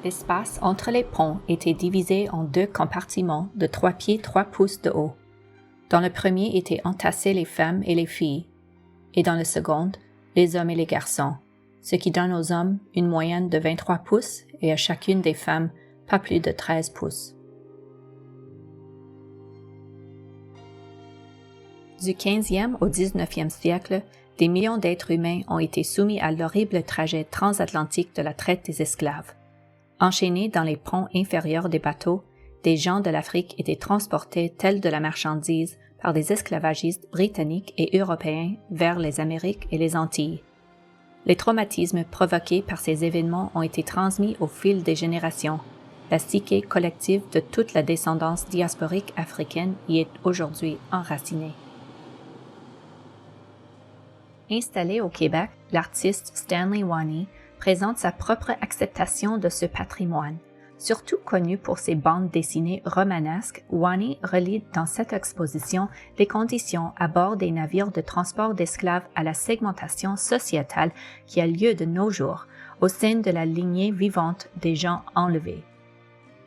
L'espace entre les ponts était divisé en 2 compartiments de 3 pieds 3 pouces de haut. Dans le premier étaient entassées les femmes et les filles, et dans le second, les hommes et les garçons, ce qui donne aux hommes une moyenne de 23 pouces et à chacune des femmes pas plus de 13 pouces. Du 15e au 19e siècle, des millions d'êtres humains ont été soumis à l'horrible trajet transatlantique de la traite des esclaves. Enchaînés dans les ponts inférieurs des bateaux, des gens de l'Afrique étaient transportés tels de la marchandise par des esclavagistes britanniques et européens vers les Amériques et les Antilles. Les traumatismes provoqués par ces événements ont été transmis au fil des générations. La psyché collective de toute la descendance diasporique africaine y est aujourd'hui enracinée. Installé au Québec, l'artiste Stanley Wani présente sa propre acceptation de ce patrimoine. Surtout connu pour ses bandes dessinées romanesques, Wani relie dans cette exposition les conditions à bord des navires de transport d'esclaves à la segmentation sociétale qui a lieu de nos jours, au sein de la lignée vivante des gens enlevés.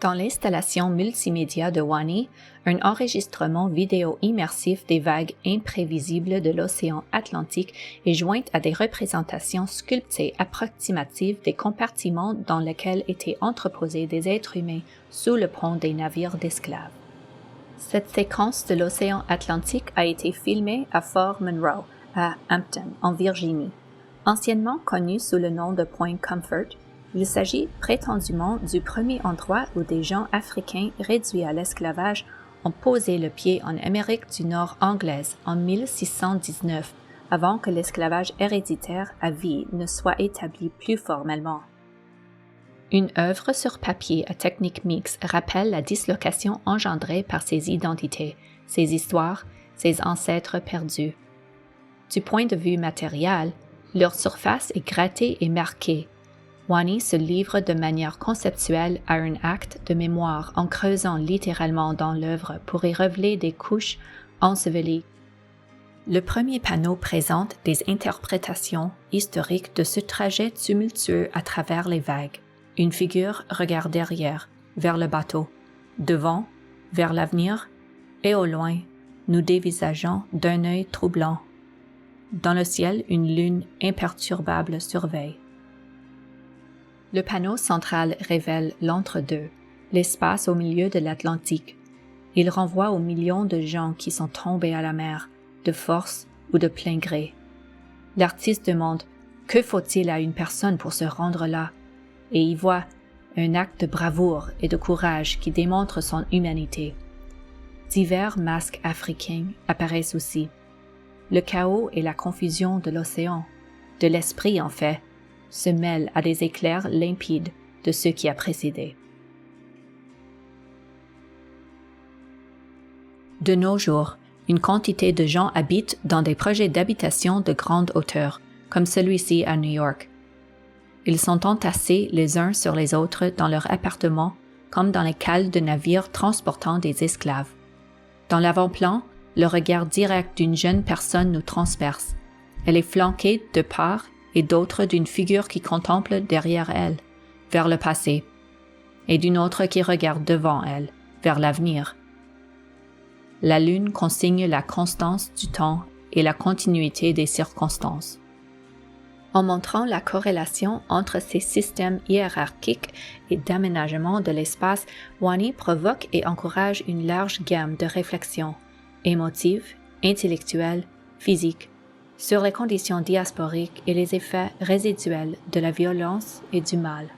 Dans l'installation multimédia de Wani, un enregistrement vidéo immersif des vagues imprévisibles de l'océan Atlantique est joint à des représentations sculptées approximatives des compartiments dans lesquels étaient entreposés des êtres humains sous le pont des navires d'esclaves. Cette séquence de l'océan Atlantique a été filmée à Fort Monroe, à Hampton, en Virginie. Anciennement connu sous le nom de Point Comfort, il s'agit prétendument du premier endroit où des gens africains réduits à l'esclavage ont posé le pied en Amérique du Nord anglaise en 1619, avant que l'esclavage héréditaire à vie ne soit établi plus formellement. Une œuvre sur papier à technique mixte rappelle la dislocation engendrée par ces identités, ces histoires, ces ancêtres perdus. Du point de vue matériel, leur surface est grattée et marquée. Wani se livre de manière conceptuelle à un acte de mémoire en creusant littéralement dans l'œuvre pour y révéler des couches ensevelies. Le premier panneau présente des interprétations historiques de ce trajet tumultueux à travers les vagues. Une figure regarde derrière, vers le bateau, devant, vers l'avenir, et au loin, nous dévisageons d'un œil troublant. Dans le ciel, une lune imperturbable surveille. Le panneau central révèle l'entre-deux, l'espace au milieu de l'Atlantique. Il renvoie aux millions de gens qui sont tombés à la mer, de force ou de plein gré. L'artiste demande « Que faut-il à une personne pour se rendre là ?» et y voit un acte de bravoure et de courage qui démontre son humanité. Divers masques africains apparaissent aussi. Le chaos et la confusion de l'océan, de l'esprit en fait, se mêlent à des éclairs limpides de ce qui a précédé. De nos jours, une quantité de gens habitent dans des projets d'habitation de grande hauteur, comme celui-ci à New York. Ils sont entassés les uns sur les autres dans leurs appartements, comme dans les cales de navires transportant des esclaves. Dans l'avant-plan, le regard direct d'une jeune personne nous transperce. Elle est flanquée de part et d'autre d'une figure qui contemple derrière elle, vers le passé, et d'une autre qui regarde devant elle, vers l'avenir. La lune consigne la constance du temps et la continuité des circonstances. En montrant la corrélation entre ces systèmes hiérarchiques et d'aménagement de l'espace, Wani provoque et encourage une large gamme de réflexions, émotives, intellectuelles, physiques, sur les conditions diasporiques et les effets résiduels de la violence et du mal.